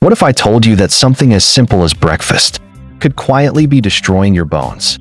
What if I told you that something as simple as breakfast could quietly be destroying your bones?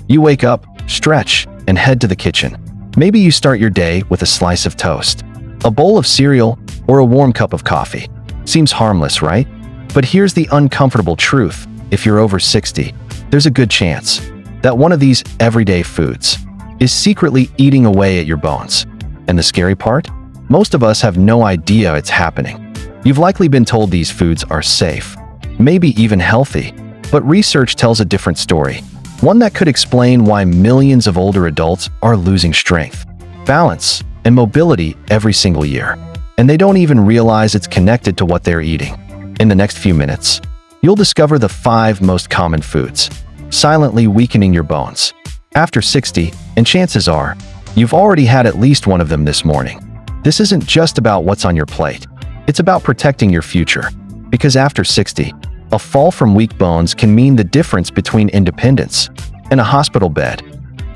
You wake up, stretch, and head to the kitchen. Maybe you start your day with a slice of toast, a bowl of cereal, or a warm cup of coffee. Seems harmless, right? But here's the uncomfortable truth. If you're over 60, there's a good chance that one of these everyday foods is secretly eating away at your bones. And the scary part? Most of us have no idea it's happening. You've likely been told these foods are safe, maybe even healthy, but research tells a different story. One that could explain why millions of older adults are losing strength, balance, and mobility every single year. And they don't even realize it's connected to what they're eating. In the next few minutes, you'll discover the 5 most common foods silently weakening your bones after 60, and chances are you've already had at least one of them this morning. This isn't just about what's on your plate. It's about protecting your future. Because after 60, a fall from weak bones can mean the difference between independence and a hospital bed.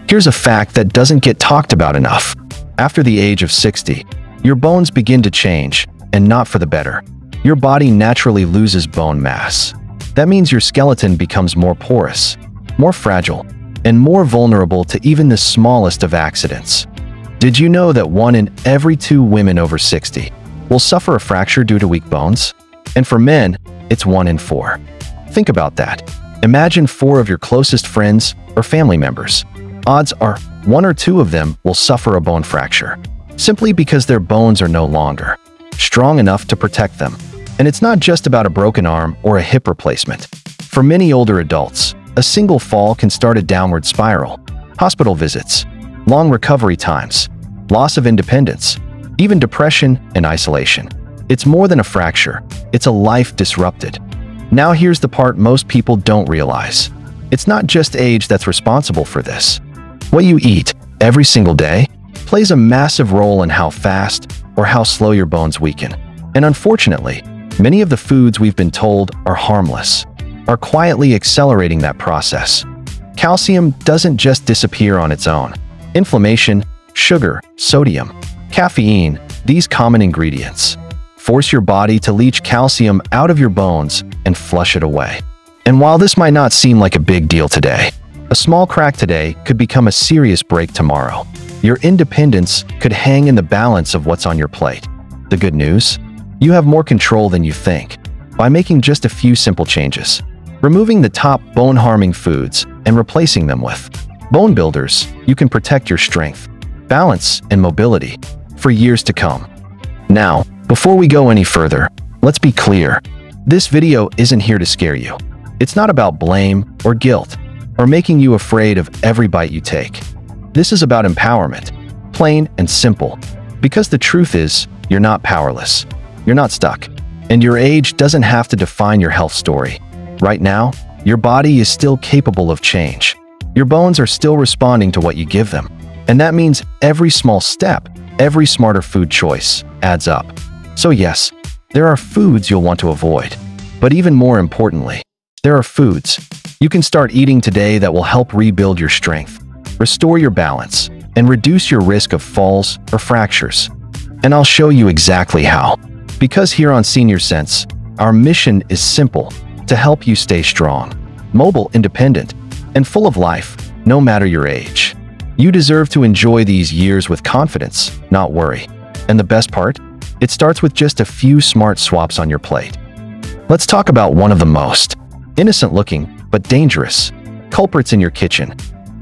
Here's a fact that doesn't get talked about enough. After the age of 60, your bones begin to change, and not for the better. Your body naturally loses bone mass. That means your skeleton becomes more porous, more fragile, and more vulnerable to even the smallest of accidents. Did you know that 1 in every 2 women over 60 will suffer a fracture due to weak bones? And for men, it's 1 in 4. Think about that. Imagine 4 of your closest friends or family members. Odds are 1 or 2 of them will suffer a bone fracture, simply because their bones are no longer strong enough to protect them. And it's not just about a broken arm or a hip replacement. For many older adults, a single fall can start a downward spiral. Hospital visits, long recovery times, loss of independence, even depression and isolation. It's more than a fracture, it's a life disrupted. Now here's the part most people don't realize. It's not just age that's responsible for this. What you eat every single day plays a massive role in how fast or how slow your bones weaken. And unfortunately, many of the foods we've been told are harmless are quietly accelerating that process. Calcium doesn't just disappear on its own. Inflammation, sugar, sodium, caffeine, these common ingredients force your body to leach calcium out of your bones and flush it away. And while this might not seem like a big deal today, a small crack today could become a serious break tomorrow. Your independence could hang in the balance of what's on your plate. The good news? You have more control than you think by making just a few simple changes. Removing the top bone-harming foods and replacing them with bone builders, you can protect your strength, balance, and mobility for years to come. Now, before we go any further, let's be clear. This video isn't here to scare you. It's not about blame or guilt or making you afraid of every bite you take. This is about empowerment, plain and simple. Because the truth is, you're not powerless. You're not stuck. And your age doesn't have to define your health story. Right now, your body is still capable of change. Your bones are still responding to what you give them. And that means every small step, every smarter food choice adds up. So yes, there are foods you'll want to avoid. But even more importantly, there are foods you can start eating today that will help rebuild your strength, restore your balance, and reduce your risk of falls or fractures. And I'll show you exactly how. Because here on Senior Sense, our mission is simple: to help you stay strong, mobile, independent, and full of life, no matter your age. You deserve to enjoy these years with confidence, not worry. And the best part? It starts with just a few smart swaps on your plate. Let's talk about one of the most innocent-looking but dangerous culprits in your kitchen: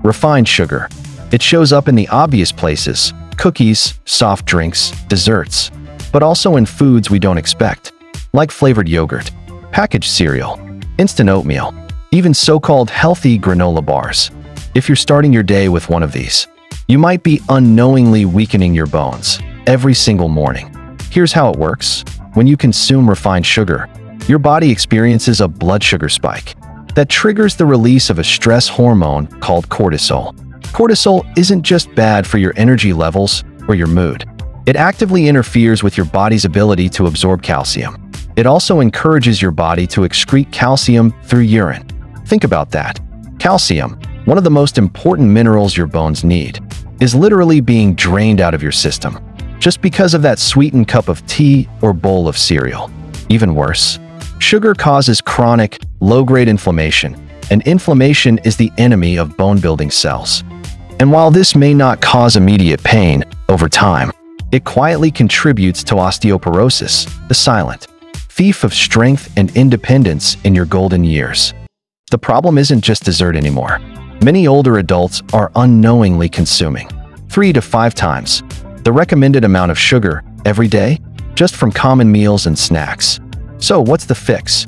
refined sugar. It shows up in the obvious places: cookies, soft drinks, desserts, but also in foods we don't expect, like flavored yogurt, packaged cereal, instant oatmeal, even so-called healthy granola bars. If you're starting your day with one of these, you might be unknowingly weakening your bones every single morning. Here's how it works. When you consume refined sugar, your body experiences a blood sugar spike that triggers the release of a stress hormone called cortisol. Cortisol isn't just bad for your energy levels or your mood. It actively interferes with your body's ability to absorb calcium. It also encourages your body to excrete calcium through urine. Think about that. Calcium, one of the most important minerals your bones need, is literally being drained out of your system just because of that sweetened cup of tea or bowl of cereal. Even worse, Sugar causes chronic, low-grade inflammation, and inflammation is the enemy of bone-building cells. And while this may not cause immediate pain, over time, it quietly contributes to osteoporosis, the silent thief of strength and independence in your golden years. The problem isn't just dessert anymore. Many older adults are unknowingly consuming 3 to 5 times the recommended amount of sugar every day, just from common meals and snacks. So what's the fix?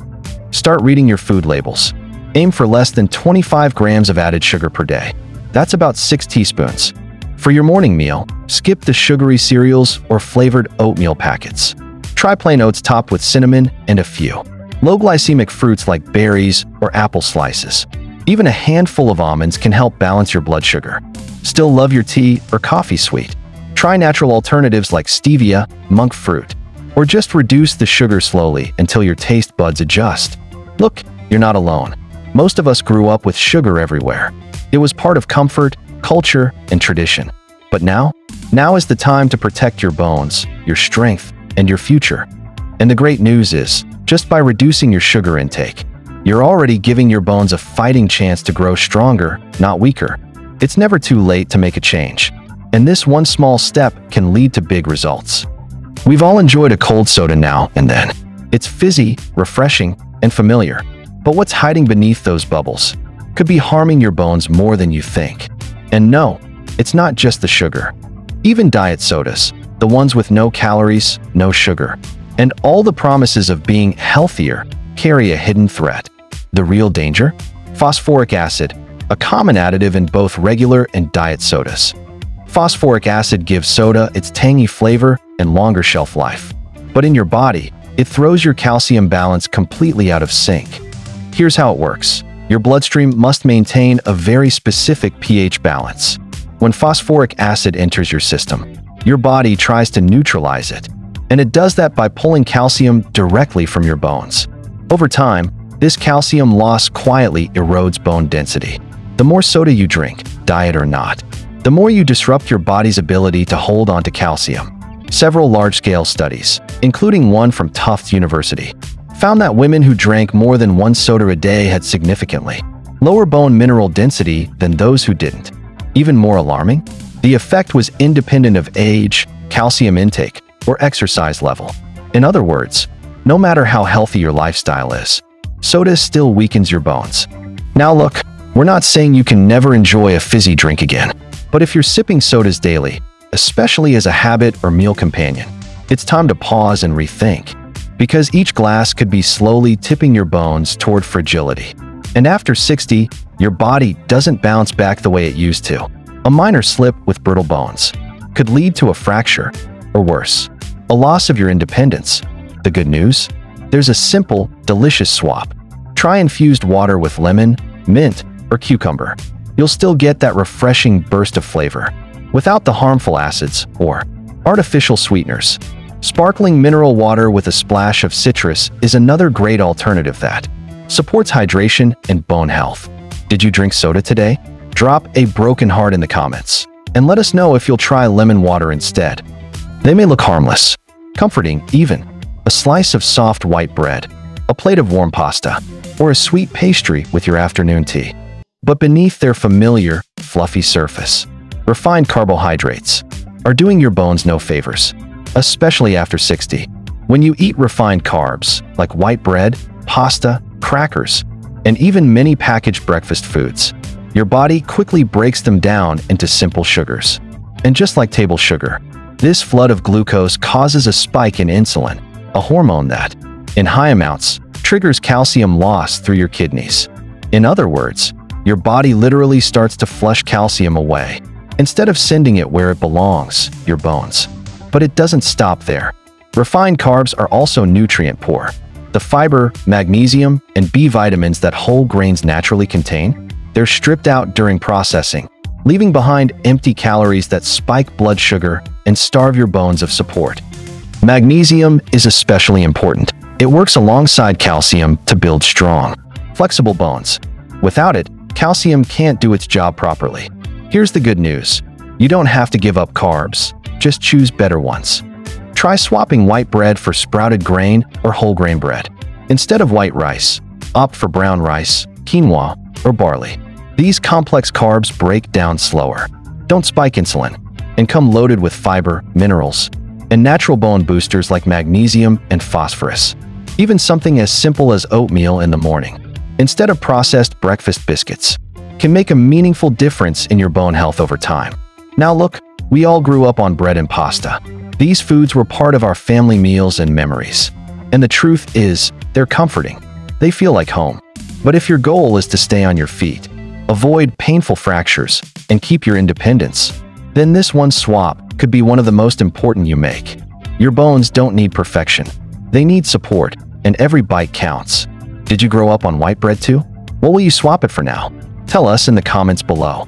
Start reading your food labels. Aim for less than 25 grams of added sugar per day. That's about 6 teaspoons. For your morning meal, skip the sugary cereals or flavored oatmeal packets. Try plain oats topped with cinnamon and a few low-glycemic fruits like berries or apple slices. Even a handful of almonds can help balance your blood sugar. Still love your tea or coffee sweet? Try natural alternatives like stevia, monk fruit, or just reduce the sugar slowly until your taste buds adjust. Look, you're not alone. Most of us grew up with sugar everywhere. It was part of comfort, culture, and tradition. But now is the time to protect your bones, your strength, and your future. And the great news is, just by reducing your sugar intake, you're already giving your bones a fighting chance to grow stronger, not weaker. It's never too late to make a change. And this one small step can lead to big results. We've all enjoyed a cold soda now and then. It's fizzy, refreshing, and familiar. But what's hiding beneath those bubbles could be harming your bones more than you think. And no, it's not just the sugar. Even diet sodas, the ones with no calories, no sugar, and all the promises of being healthier, carry a hidden threat. The real danger? Phosphoric acid, a common additive in both regular and diet sodas. Phosphoric acid gives soda its tangy flavor and longer shelf life. But in your body, it throws your calcium balance completely out of sync. Here's how it works. Your bloodstream must maintain a very specific pH balance. When phosphoric acid enters your system, your body tries to neutralize it, and it does that by pulling calcium directly from your bones. Over time, this calcium loss quietly erodes bone density. The more soda you drink, diet or not, the more you disrupt your body's ability to hold onto calcium. Several large-scale studies, including one from Tufts University, found that women who drank more than 1 soda a day had significantly lower bone mineral density than those who didn't. Even more alarming, the effect was independent of age, calcium intake, or exercise level. In other words, no matter how healthy your lifestyle is, soda still weakens your bones. Now look, we're not saying you can never enjoy a fizzy drink again, but if you're sipping sodas daily, especially as a habit or meal companion, it's time to pause and rethink, because each glass could be slowly tipping your bones toward fragility. And after 60, your body doesn't bounce back the way it used to. A minor slip with brittle bones could lead to a fracture, or worse, a loss of your independence. The good news? There's a simple, delicious swap. Try infused water with lemon, mint, or cucumber. You'll still get that refreshing burst of flavor, without the harmful acids or artificial sweeteners. Sparkling mineral water with a splash of citrus is another great alternative that supports hydration and bone health. Did you drink soda today? Drop a broken heart in the comments, and let us know if you'll try lemon water instead. They may look harmless, comforting even, a slice of soft white bread, a plate of warm pasta, or a sweet pastry with your afternoon tea. But beneath their familiar, fluffy surface, refined carbohydrates are doing your bones no favors, especially after 60. When you eat refined carbs, like white bread, pasta, crackers, and even many packaged breakfast foods, your body quickly breaks them down into simple sugars. And just like table sugar, this flood of glucose causes a spike in insulin, a hormone that, in high amounts, triggers calcium loss through your kidneys. In other words, your body literally starts to flush calcium away, instead of sending it where it belongs, your bones. But it doesn't stop there. Refined carbs are also nutrient poor. The fiber, magnesium, and B vitamins that whole grains naturally contain, they're stripped out during processing, leaving behind empty calories that spike blood sugar and starve your bones of support. Magnesium is especially important. It works alongside calcium to build strong, flexible bones. Without it, calcium can't do its job properly. Here's the good news. You don't have to give up carbs, just choose better ones. Try swapping white bread for sprouted grain or whole grain bread. Instead of white rice, opt for brown rice, quinoa, or barley. These complex carbs break down slower, don't spike insulin, and come loaded with fiber, minerals, and natural bone boosters like magnesium and phosphorus. Even something as simple as oatmeal in the morning, instead of processed breakfast biscuits, can make a meaningful difference in your bone health over time. Now look, we all grew up on bread and pasta. These foods were part of our family meals and memories. And the truth is, they're comforting. They feel like home. But if your goal is to stay on your feet, avoid painful fractures, and keep your independence, then this one swap could be one of the most important you make. Your bones don't need perfection. They need support, and every bite counts. Did you grow up on white bread too? What will you swap it for now? Tell us in the comments below.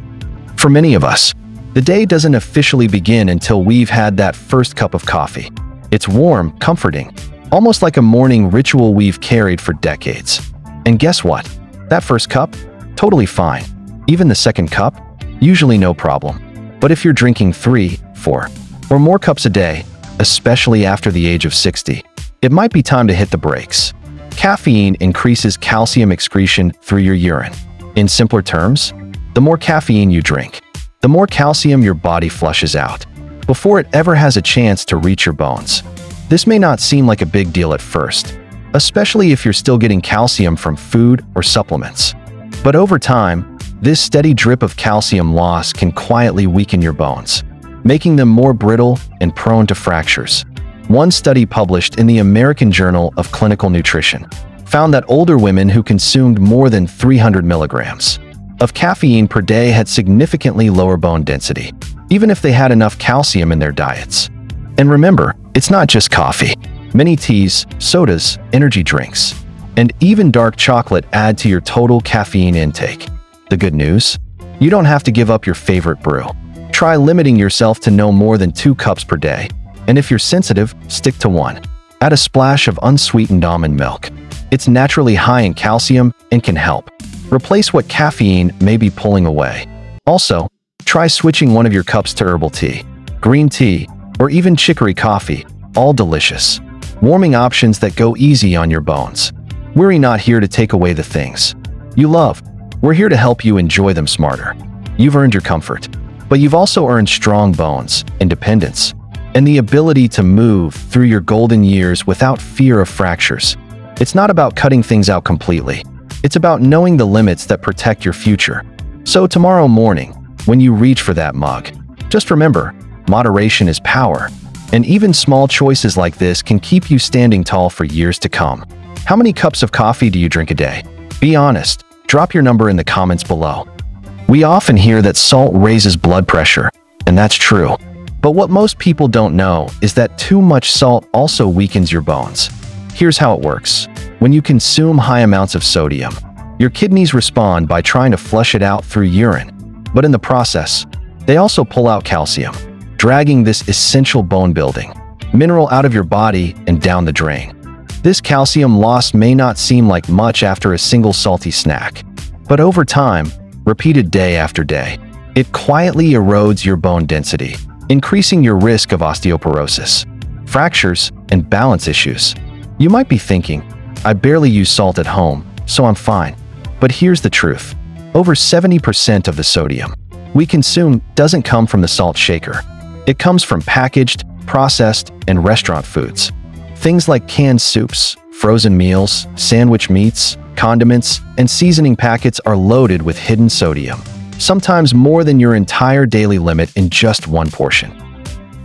For many of us, the day doesn't officially begin until we've had that first cup of coffee. It's warm, comforting, almost like a morning ritual we've carried for decades. And guess what? That first cup? Totally fine. Even the second cup? Usually no problem. But if you're drinking 3, 4, or more cups a day, especially after the age of 60, it might be time to hit the brakes. Caffeine increases calcium excretion through your urine. In simpler terms, the more caffeine you drink, the more calcium your body flushes out, before it ever has a chance to reach your bones. This may not seem like a big deal at first, especially if you're still getting calcium from food or supplements. But over time, this steady drip of calcium loss can quietly weaken your bones, making them more brittle and prone to fractures. One study published in the American Journal of Clinical Nutrition found that older women who consumed more than 300 milligrams of caffeine per day had significantly lower bone density, even if they had enough calcium in their diets. And remember, it's not just coffee. Many teas, sodas, energy drinks, and even dark chocolate add to your total caffeine intake. The good news? You don't have to give up your favorite brew. Try limiting yourself to no more than 2 cups per day. And if you're sensitive, stick to 1. Add a splash of unsweetened almond milk. It's naturally high in calcium and can help replace what caffeine may be pulling away. Also, try switching one of your cups to herbal tea, green tea, or even chicory coffee, all delicious. Warming options that go easy on your bones. We're not here to take away the things you love. We're here to help you enjoy them smarter. You've earned your comfort, but you've also earned strong bones, independence, and the ability to move through your golden years without fear of fractures. It's not about cutting things out completely. It's about knowing the limits that protect your future. So tomorrow morning, when you reach for that mug, just remember, moderation is power, and even small choices like this can keep you standing tall for years to come. How many cups of coffee do you drink a day? Be honest. Drop your number in the comments below. We often hear that salt raises blood pressure, and that's true. But what most people don't know is that too much salt also weakens your bones. Here's how it works. When you consume high amounts of sodium, your kidneys respond by trying to flush it out through urine. But in the process, they also pull out calcium, dragging this essential bone-building mineral out of your body and down the drain. This calcium loss may not seem like much after a single salty snack, but over time, repeated day after day, it quietly erodes your bone density, increasing your risk of osteoporosis, fractures, and balance issues. You might be thinking, I barely use salt at home, so I'm fine. But here's the truth. Over 70% of the sodium we consume doesn't come from the salt shaker. It comes from packaged, processed, and restaurant foods. Things like canned soups, frozen meals, sandwich meats, condiments, and seasoning packets are loaded with hidden sodium, sometimes more than your entire daily limit in just one portion.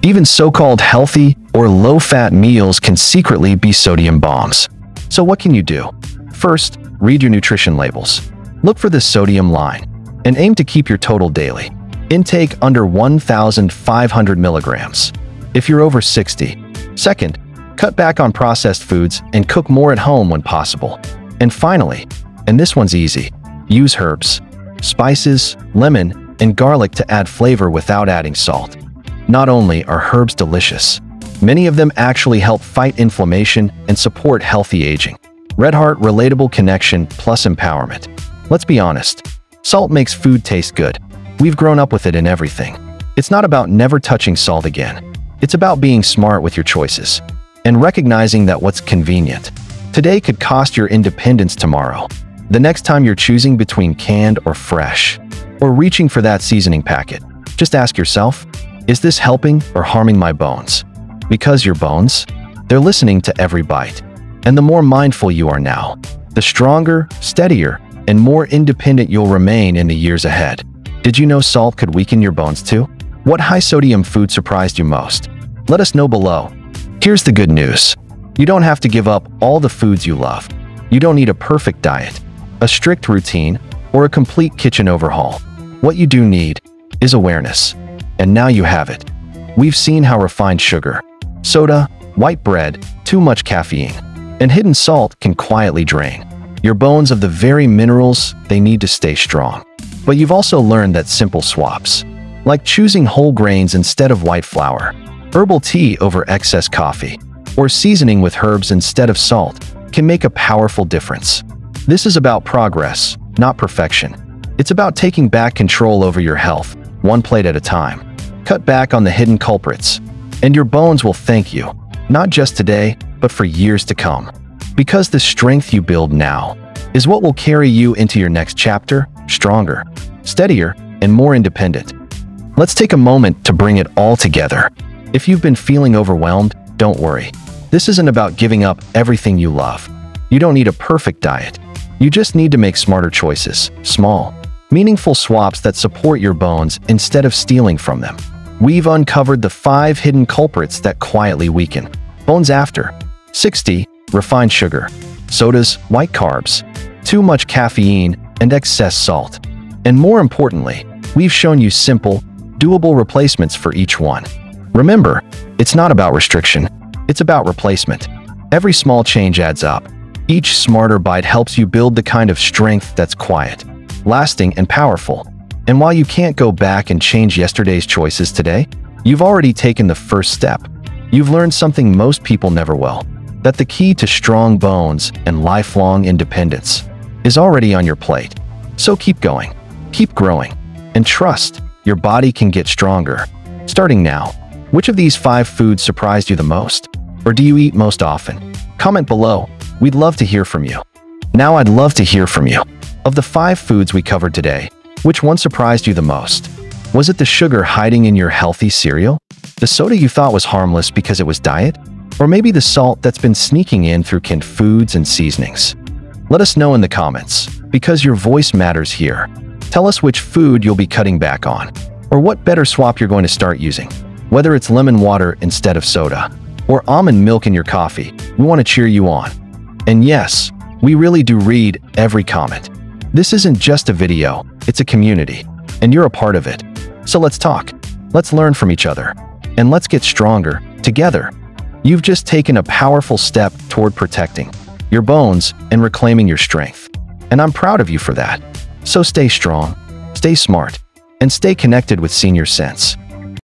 Even so-called healthy or low-fat meals can secretly be sodium bombs. So what can you do? First, read your nutrition labels. Look for the sodium line and aim to keep your total daily intake under 1,500 milligrams if you're over 60. Second, cut back on processed foods and cook more at home when possible. And finally, and this one's easy, use herbs, spices, lemon, and garlic to add flavor without adding salt. Not only are herbs delicious, many of them actually help fight inflammation and support healthy aging. Red Heart relatable connection plus empowerment. Let's be honest, salt makes food taste good. We've grown up with it in everything. It's not about never touching salt again. It's about being smart with your choices and recognizing that what's convenient Today could cost your independence tomorrow. The next time you're choosing between canned or fresh, or reaching for that seasoning packet, just ask yourself, is this helping or harming my bones? Because your bones, they're listening to every bite. And the more mindful you are now, the stronger, steadier, and more independent you'll remain in the years ahead. Did you know salt could weaken your bones too? What high-sodium food surprised you most? Let us know below. Here's the good news. You don't have to give up all the foods you love. You don't need a perfect diet, a strict routine, or a complete kitchen overhaul. What you do need is awareness. And now you have it. We've seen how refined sugar, soda, white bread, too much caffeine, and hidden salt can quietly drain your bones of the very minerals they need to stay strong. But you've also learned that simple swaps, like choosing whole grains instead of white flour, herbal tea over excess coffee, or seasoning with herbs instead of salt, can make a powerful difference. This is about progress, not perfection. It's about taking back control over your health, one plate at a time. Cut back on the hidden culprits, and your bones will thank you, not just today, but for years to come. Because the strength you build now is what will carry you into your next chapter, stronger, steadier, and more independent. Let's take a moment to bring it all together. If you've been feeling overwhelmed, don't worry. This isn't about giving up everything you love. You don't need a perfect diet. You just need to make smarter choices, small, meaningful swaps that support your bones instead of stealing from them. We've uncovered the 5 hidden culprits that quietly weaken bones after 60, refined sugar, sodas, white carbs, too much caffeine, and excess salt. And more importantly, we've shown you simple, doable replacements for each one. Remember, it's not about restriction, it's about replacement. Every small change adds up. Each smarter bite helps you build the kind of strength that's quiet, lasting, and powerful. And while you can't go back and change yesterday's choices today, you've already taken the first step. You've learned something most people never will, that the key to strong bones and lifelong independence is already on your plate. So keep going, keep growing, and trust your body can get stronger. Starting now, which of these 5 foods surprised you the most? Or do you eat most often? Comment below. We'd love to hear from you. Now I'd love to hear from you. Of the 5 foods we covered today, which one surprised you the most? Was it the sugar hiding in your healthy cereal? The soda you thought was harmless because it was diet? Or maybe the salt that's been sneaking in through canned foods and seasonings? Let us know in the comments, because your voice matters here. Tell us which food you'll be cutting back on, or what better swap you're going to start using. Whether it's lemon water instead of soda, or almond milk in your coffee, we want to cheer you on. And yes, we really do read every comment. This isn't just a video, it's a community, and you're a part of it. So let's talk, let's learn from each other, and let's get stronger together. You've just taken a powerful step toward protecting your bones and reclaiming your strength. And I'm proud of you for that. So stay strong, stay smart, and stay connected with Senior Sense.